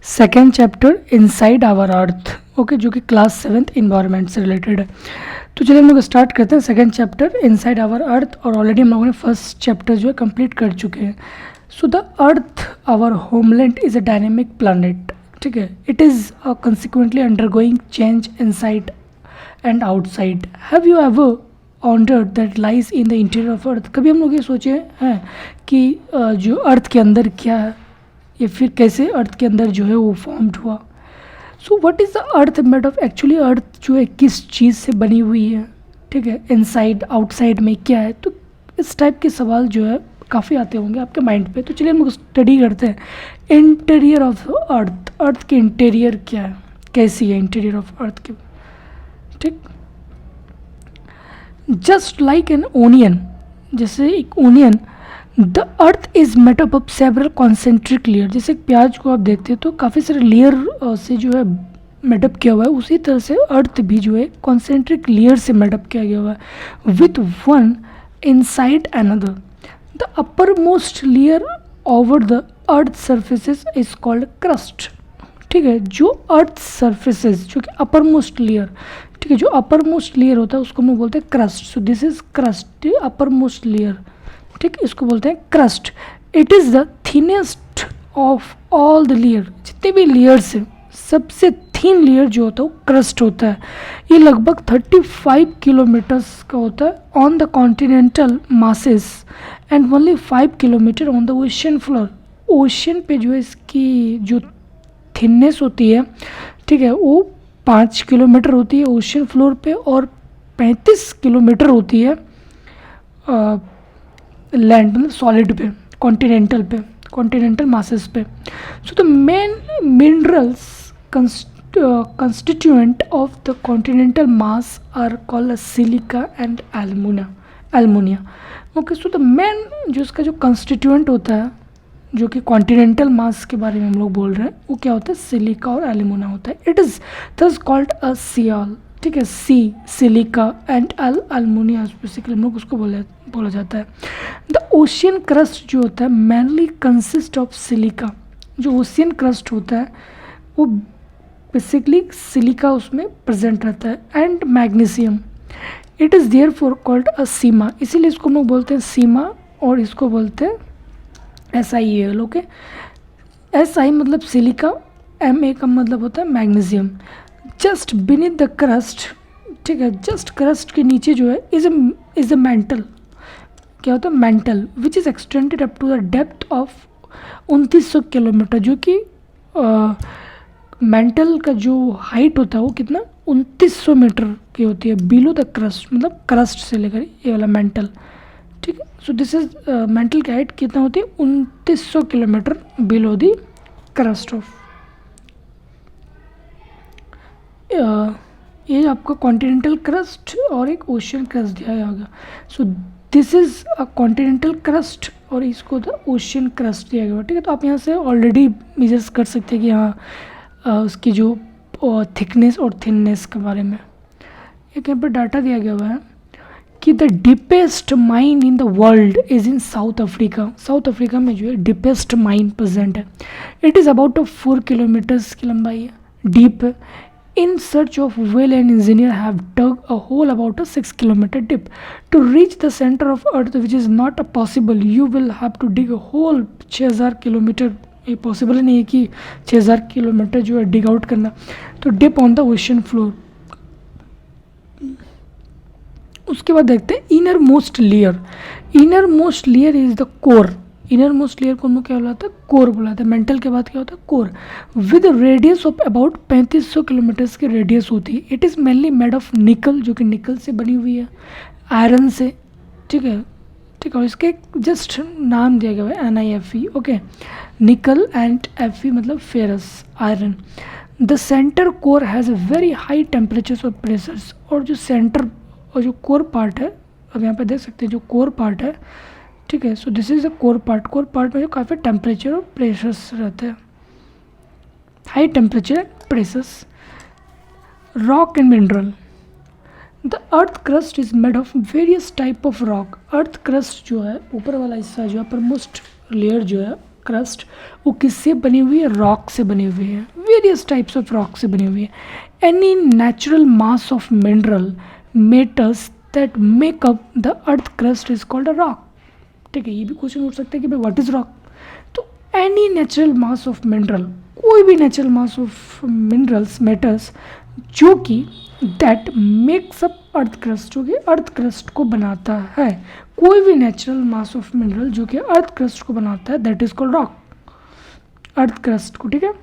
Second chapter inside our earth, okay, जो कि class 7th environment से रिलेटेड है। तो चलिए हम लोग स्टार्ट करते हैं second chapter inside our earth, और ऑलरेडी हम लोगों ने फर्स्ट चैप्टर जो है कंप्लीट कर चुके हैं। So the earth our homeland is a dynamic planet, ठीक है। It is consequently undergoing change inside and outside. Have you ever wondered that lies in the interior of earth? कभी हम लोग ये सोचे हैं कि जो अर्थ के अंदर क्या है, या फिर कैसे अर्थ के अंदर जो है वो फॉर्म्ड हुआ। So what is the earth made of? Actually earth जो है किस चीज़ से बनी हुई है, ठीक है। इनसाइड आउटसाइड में क्या है? तो इस टाइप के सवाल जो है काफ़ी आते होंगे आपके माइंड पे। तो चलिए हम लोग स्टडी करते हैं इंटीरियर ऑफ अर्थ। अर्थ के इंटीरियर क्या है, कैसी है इंटीरियर ऑफ अर्थ की, ठीक। जस्ट लाइक एन ओनियन, जैसे एक onion, the earth is made up of several concentric layer. जैसे प्याज को आप देखते हैं तो काफ़ी सारे लेयर से जो है मेटअप किया हुआ है, उसी तरह से अर्थ भी जो है कॉन्सेंट्रिक लेयर से मेटअप किया गया हुआ है, with one inside another. The upper most layer over the earth surfaces is called crust, ठीक है। जो अर्थ सर्फेसिस, जो कि अपर मोस्ट लेयर, ठीक है, जो अपर मोस्ट लेयर होता है उसको हम लोग बोलते हैं crust. So this is crust, upper most layer, ठीक, इसको बोलते हैं crust. It is the thinnest of all the layer. जितने भी लेयर्स हैं सबसे थिन लेयर जो होता है वो क्रस्ट होता है। ये लगभग 35 किलोमीटर्स का होता है on the continental masses and only 5 kilometre on the ocean floor. Ocean पे जो है इसकी जो थिननेस होती है, ठीक है, वो 5 किलोमीटर होती है ओशियन फ्लोर पे, और 35 किलोमीटर होती है लैंड, मतलब सॉलिड पे, कॉन्टिनेंटल पे, कॉन्टिनेंटल मासेस पे। So the main minerals constituent of the continental mass are called silica and alumina. Okay, so the main जो इसका जो constituent होता है, जो कि कॉन्टिनेंटल मास के बारे में हम लोग बोल रहे हैं, वो क्या होता है? सिलिका और एल्यूमिना होता है। It is thus called a सियाल, ठीक है, सिलिका एंड एल्यूमिना बेसिकली हम लोग उसको बोला जाता है। द ओशियन क्रस्ट जो होता है मेनली कंसिस्ट ऑफ सिलिका। जो ओशियन क्रस्ट होता है वो बेसिकली सिलिका उसमें प्रेजेंट रहता है, and magnesium. It is therefore called a sima, इसीलिए इसको हम लोग बोलते हैं सीमा, और इसको बोलते हैं SiAl, ओके। Si मतलब सिलिका, Ma का मतलब होता है magnesium. Just beneath the crust, ठीक है, जस्ट क्रस्ट के नीचे जो है इज़ अ मेंटल, क्या होता है? Mantle, which is extended up to the depth of 2900 kilometre. जो कि मेंटल का जो हाइट होता है वो कितना? 2900 मीटर की होती है, बिलो द क्रस्ट, मतलब क्रस्ट से लेकर ये वाला मेंटल, ठीक है। सो दिस इज मेंटल की हाइट कितना होती है? 2900 kilometre below the crust of. ये आपका कॉन्टिनेंटल क्रस्ट और एक ओशियन क्रस्ट दिया होगा। So this is a continental crust और इसको द ओशियन क्रस्ट दिया गया, ठीक है। तो आप यहाँ से ऑलरेडी मेजर्स कर सकते हैं कि हाँ उसकी जो थिकनेस और थिननेस के बारे में। एक यहाँ पर डाटा दिया गया हुआ है कि the deepest mine in the world is in south Africa. South Africa में जो है डीपेस्ट माइन प्रेजेंट है। इट इज़ अबाउट 4 किलोमीटर्स की लंबाई है, डीप है। In search of well, an engineer have dug a hole about a 6 kilometer deep to reach the center of earth, which is not a possible. You will have to dig a hole 6000 kilometre. ये possible नहीं है कि 6000 kilometre जो है डिग out करना। तो dip on the ocean floor. उसके बाद देखते हैं inner most layer. Inner most layer is the core. Inner most layer को हम लोग क्या बुलाता है? कोर बुलाता है। मेंटल के बाद क्या होता है? Core. With radius of about 3500 kilometres की रेडियस होती है। It is mainly made of निकल, जो कि निकल से बनी हुई है, आयरन से, ठीक है, ठीक है। और इसके जस्ट नाम दिया गया है NiFe, ओके, निकल, एंड Fe मतलब ferrous, iron. The centre core has a very high temperatures और प्रेशर्स। और जो सेंटर और जो कोर पार्ट है, अब यहाँ पे देख सकते हैं जो कोर पार्ट है, ठीक है। So this is the core part. Core part में जो काफ़ी टेम्परेचर और प्रेशर्स रहते हैं, high temperature pressures. Rock and mineral. The earth crust is made of various type of rock. Earth crust जो है ऊपर वाला हिस्सा जो है, अपर मोस्ट लेयर जो है, क्रस्ट वो किससे बनी हुई है, रॉक से बनी हुई है, वेरियस टाइप्स ऑफ रॉक से बनी हुई है। Any natural mass of mineral metals that make up the earth crust is called a rock. ठीक है, ये भी क्वेश्चन उठ सकता है कि भाई व्हाट इज रॉक। तो any natural mass of mineral, कोई भी natural mass of minerals metals जो कि that makes up earth crust, जो कि अर्थ क्रस्ट को बनाता है, कोई भी नेचुरल मास ऑफ मिनरल जो कि अर्थ क्रस्ट को बनाता है that is called rock, earth crust को। ठीक है,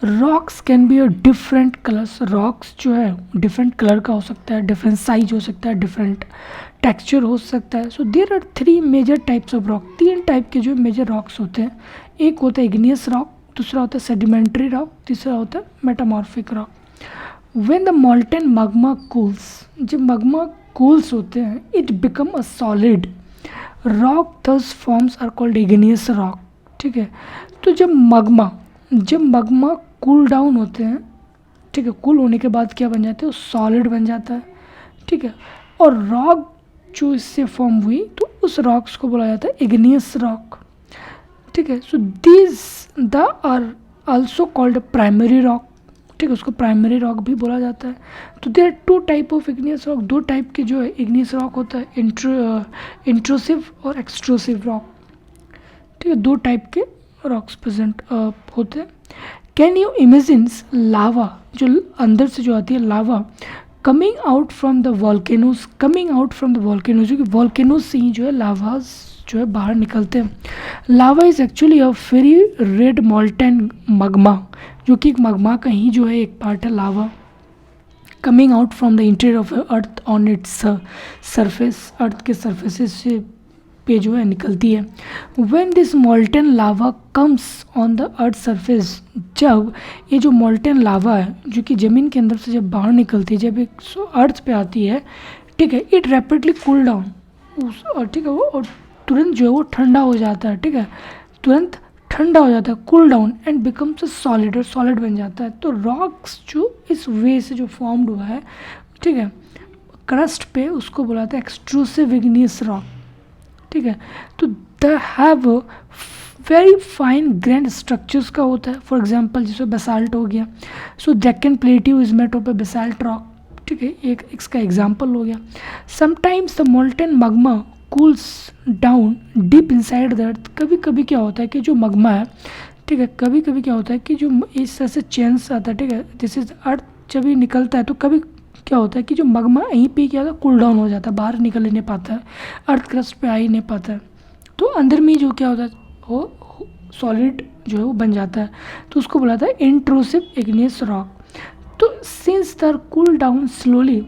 rocks can be a different colours, rocks जो है डिफरेंट कलर का हो सकता है, डिफरेंट साइज हो सकता है, डिफरेंट टेक्सचर हो सकता है। So there are 3 major types of rock, 3 type के जो मेजर रॉक्स होते हैं। एक होता है इग्नियस रॉक, दूसरा होता है सेडिमेंट्री रॉक, तीसरा होता है metamorphic rock. When the molten magma cools, जब magma cools होते हैं, it become a solid rock, thus forms are called igneous rock. ठीक है, तो जब magma कूल डाउन होते हैं, ठीक है, कूल होने के बाद क्या बन जाते हैं, सॉलिड बन जाता है। ठीक है, और रॉक जो इससे फॉर्म हुई तो उस रॉक्स को बोला जाता है इग्नियस रॉक। ठीक है, so this the are also called primary rock. ठीक है, उसको प्राइमरी रॉक भी बोला जाता है। तो there 2 type of igneous rock, 2 type के जो है इग्नियस रॉक होता है, इंट्रूसिव और एक्सट्रूसिव रॉक। ठीक है, 2 टाइप के रॉक्स प्रेजेंट होते हैं। कैन यू इमेजिन लावा, जो अंदर से जो आती है lava, coming out from the volcanoes, जो कि वॉल्केनोज से ही जो है लावाज जो है बाहर निकलते हैं। Lava is actually a very red molten magma, जो कि एक magma का ही जो है एक पार्ट है lava, coming out from the interior of earth on its surface, earth के सरफेसेस से पे जो है निकलती है। When this molten lava comes on the earth surface, जब ये जो मोल्टेन लावा है जो कि ज़मीन के अंदर से जब बाहर निकलती है, जब एक अर्थ पे आती है, ठीक है, इट रैपिडली कूल डाउन, और ठीक है वो तुरंत जो है वो ठंडा हो जाता है। ठीक है, तुरंत ठंडा हो जाता है, cool down and becomes a solid, और सॉलिड बन जाता है। तो रॉक्स जो इस वे से जो फॉर्म्ड हुआ है, ठीक है, क्रस्ट पे, उसको बोला जाता है एक्सट्रूसिव इग्नियस रॉक। ठीक है, तो the have very fine grained structures का होता है। फॉर एग्जांपल जैसे बेसाल्ट हो गया, so Deccan plateau is made of a basalt rock. ठीक है, एक इसका एग्जांपल हो गया। Sometimes the molten magma cools down deep inside the earth. कभी कभी क्या होता है कि जो magma है, ठीक है, कभी कभी क्या होता है कि जो इस तरह से चेंज आता है, ठीक है, दिस इज अर्थ, जब ये निकलता है तो कभी क्या होता है कि जो magma यहीं पे क्या होता है, कूल डाउन हो जाता है, बाहर निकल ही नहीं पाता है, अर्थ क्रस्ट पे आ ही नहीं पाता है, तो अंदर में जो क्या होता है वो सॉलिड जो है वो बन जाता है। तो उसको बोला था इंट्रूसिव इग्नियस रॉक। तो since there cool down slowly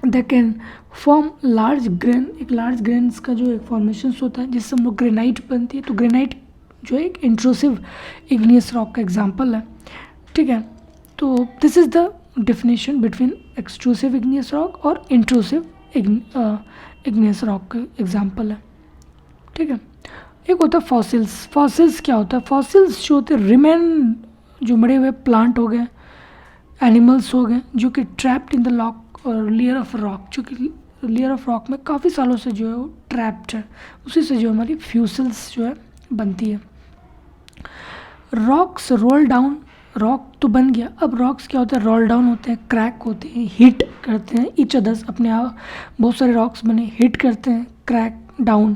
they can form large grain, एक लार्ज ग्रेन्स का जो एक फॉर्मेशन होता है जिससे हम लोग ग्रेनाइट बनती है। तो ग्रेनाइट जो है एक इंट्रूसिव इग्नियस रॉक का एग्जाम्पल है। ठीक है, तो this is the definition between extrusive igneous rock और इंट्रूसिव इग्नियस रॉक का एग्जाम्पल है। ठीक है, एक होता है फॉसिल्स। फॉसिल्स क्या होता है, फॉसिल्स जो होते हैं रिमेन, जो मरे हुए प्लांट हो गए, एनिमल्स हो गए जो कि ट्रैप्ड इन द लॉक और लेयर ऑफ रॉक, जो कि लेयर ऑफ रॉक में काफ़ी सालों से जो है वो ट्रैप्ड है, उसी से जो हमारी फ्यूसिल्स जो है बनती है। रॉक्स रोल डाउन, रॉक तो बन गया, अब रॉक्स क्या होता है, रोल डाउन होते हैं, क्रैक होते हैं, हिट करते हैं ईच अदर्स, अपने आप बहुत सारे रॉक्स बने, हिट करते हैं, crack down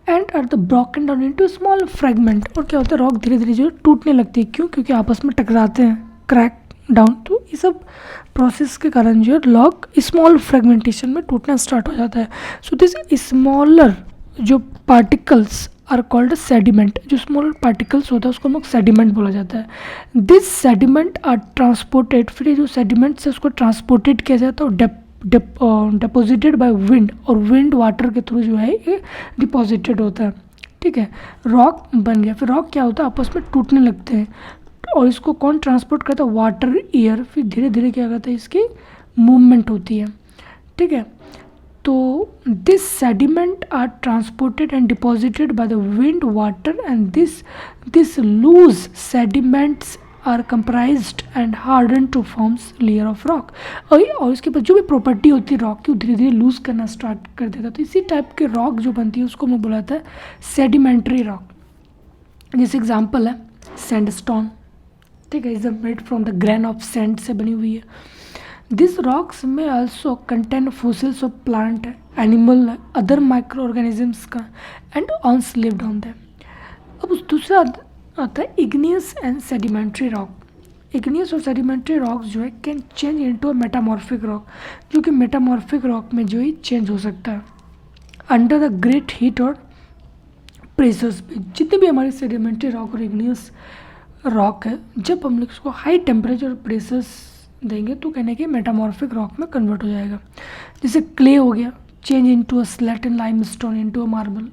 and are the broken down into small fragment. और क्या होता है, रॉक धीरे धीरे जो टूटने लगती है, क्यों, क्योंकि आपस में टकराते हैं, क्रैक डाउन। तो ये सब प्रोसेस के कारण जो है रॉक स्मॉल फ्रेगमेंटेशन में टूटना स्टार्ट हो जाता है। सो दिस स्मॉलर जो पार्टिकल्स आर कॉल्ड सेडिमेंट, जो स्मॉलर पार्टिकल्स होता है उसको हम लोग सेडिमेंट बोला जाता है। दिस सेडिमेंट आर ट्रांसपोर्टेड, फिर ये जो सेडिमेंट है उसको ट्रांसपोर्टेड किया जाता है और डिपॉजिटेड बाय विंड, और विंड वाटर के थ्रू जो है ये डिपॉजिटेड होता है। ठीक है, रॉक बन गया, फिर रॉक क्या होता है आपस में टूटने लगते हैं, और इसको कौन ट्रांसपोर्ट करता है, वाटर, एयर, फिर धीरे धीरे क्या करता है इसकी मूवमेंट होती है। ठीक है, तो this sediment are transported and deposited by the wind, water and this loose sediments are comprised and harden to forms layer of rock. और इसके बाद जो भी प्रॉपर्टी होती है रॉक की वो धीरे धीरे लूज करना स्टार्ट कर देता है। तो इसी टाइप के रॉक जो बनती है उसको मैं बुलाता है सेडिमेंट्री रॉक। जैसे एग्जांपल है सैंडस्टोन, ठीक है, is made from the grain of sand से बनी हुई है। दिस रॉक्स में also contain fossils of plant, animal, other micro organisms का एंड ऑन्स लिव्ड ऑन दैम। अब उस दूसरा आता है igneous and sedimentary rock. Igneous और सेडिमेंट्री रॉक्स जो है can change into a metamorphic rock, जो कि मेटामॉर्फिक रॉक में जो है चेंज हो सकता है अंडर द ग्रेट हीट और प्रेशर्स पे। जितने भी हमारे सेडिमेंट्री रॉक और इग्नियस रॉक है, जब हम लोग इसको हाई टेम्परेचर और प्रेशर्स देंगे तो कहने के मेटामॉर्फिक रॉक में कन्वर्ट हो जाएगा। जैसे क्ले हो गया, change into a slate and lime stone into a marble.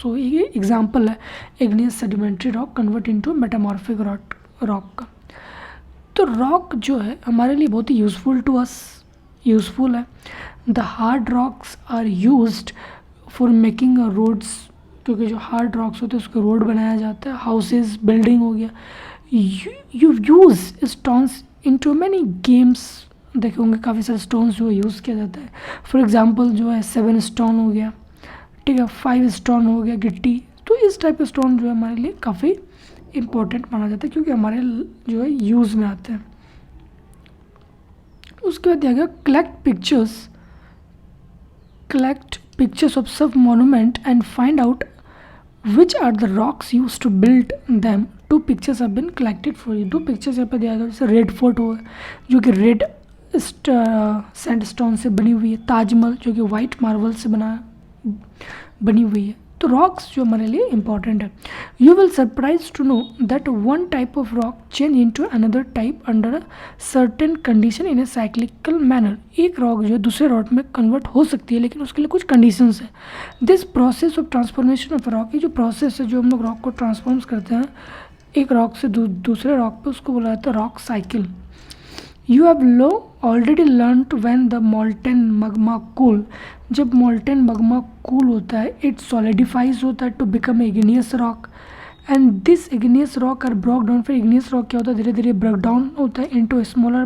So ये एग्जांपल है igneous sedimentary rock convert into metamorphic rock का। तो रॉक जो है हमारे लिए बहुत ही यूज़फुल है। The hard rocks are used for making roads, क्योंकि जो हार्ड रॉक्स होते हैं उसके रोड बनाया जाता है, हाउसेज, बिल्डिंग हो गया। You use stones into many games, देखे होंगे काफ़ी सारे स्टोन्स जो यूज़ किया जाता है। फॉर एग्जांपल जो है 7 स्टोन हो गया, ठीक है, 5 स्टोन हो गया गिट्टी। तो इस टाइप के स्टोन जो है हमारे लिए काफ़ी इम्पोर्टेंट माना जाता है क्योंकि हमारे जो है यूज़ में आते हैं। उसके बाद दिया गया collect pictures of some monument and find out which are the rocks used to build them. 2 pictures have been collected for you। 2 pictures यहाँ पर दिया गया, जैसे रेड फोर्ट हो जो कि रेड सैंडस्टोन से बनी हुई है, ताजमहल जो कि वाइट मार्बल से बनी हुई है। तो रॉक्स जो हमारे लिए इंपॉर्टेंट है। You will surprise to know that one type of rock change into another type under a certain condition in a cyclical manner. एक रॉक जो है दूसरे रॉक में कन्वर्ट हो सकती है, लेकिन उसके लिए कुछ कंडीशंस है। This process of transformation of rock, ये जो प्रोसेस है जो हम लोग रॉक को ट्रांसफॉर्म्स करते हैं एक रॉक से दूसरे रॉक पे, उसको बोला जाता है rock cycle. You have already learned when the molten magma cool, जब मोल्टेन मगमा कूल होता है इट सॉलिडिफाइज होता है to become igneous rock and this igneous rock are broke down. फिर इग्नियस रॉक क्या होता है, धीरे धीरे ब्रेक डाउन होता है इनटू स्मॉलर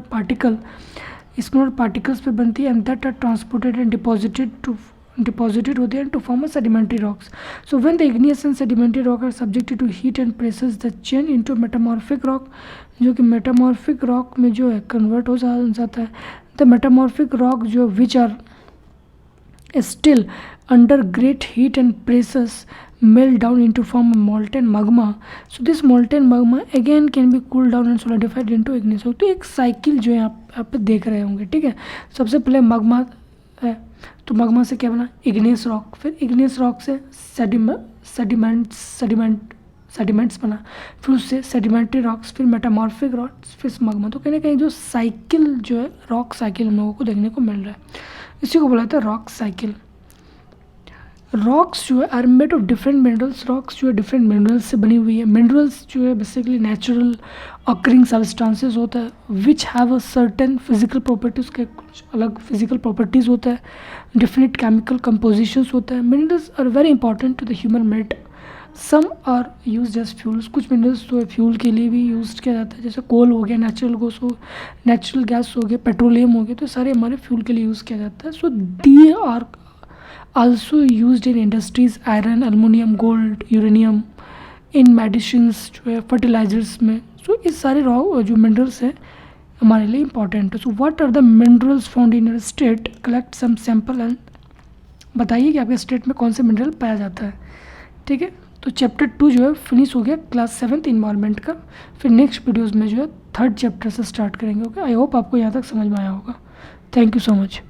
पार्टिकल्स पे बनती है and that are transported and deposited होते हैं to form a sedimentary rocks. So when the igneous and sedimentary rock are subjected to heat and pressures the change into metamorphic rock, जो कि metamorphic rock में जो है convert हो जाता है। द मेटामॉर्फिक रॉक जो which are still under great heat and pressures melt down into form molten magma. So this molten magma again can be cooled down and solidified into igneous rock। तो एक cycle जो है आप देख रहे होंगे, ठीक है। सबसे पहले magma है, तो magma से क्या बना, igneous rock, फिर igneous rock से सेडिमेंट्स बना, फिर उससे सेडिमेंट्री रॉक्स, फिर मेटामॉर्फिक रॉक्स, फिर magma। तो कहीं ना कहीं जो साइकिल जो है रॉक साइकिल हम लोगों को देखने को मिल रहा है, इसी को बोला जाता है रॉक साइकिल। रॉक्स जो है are made of different minerals, rocks जो है डिफरेंट मिनरल्स से बनी हुई है। मिनरल्स जो है बेसिकली नेचुरल ऑकरिंग सब्सटेंसेस होता है which have a certain physical properties, के कुछ अलग फिजिकल प्रॉपर्टीज़ होता है, डिफरेंट केमिकल कंपोजिशंस होता है। Minerals are very important to the human made, some are use as fuels, कुछ मिनरल्स जो है फ्यूल के लिए भी यूज़ किया जाता है, जैसे कोल हो गया, नेचुरल गैस हो गया, पेट्रोलियम हो गया, तो सारे हमारे फ्यूल के लिए यूज़ किया जाता है। So they are also used in industries, iron, aluminium, gold, uranium, in medicines जो है, फर्टिलाइजर्स में। सो ये सारे रॉ जो मिनरल्स हैं हमारे लिए इंपॉर्टेंट है। So what are the minerals found in your state, collect some sample and बताइए कि आपके स्टेट में कौन से मिनरल पाया जाता है, ठीक है। तो चैप्टर 2 जो है फिनिश हो गया क्लास 7th इन्वायरमेंट का। फिर नेक्स्ट वीडियोज़ में जो है 3rd चैप्टर से स्टार्ट करेंगे। ओके, आई होप आपको यहाँ तक समझ में आया होगा। Thank you so much.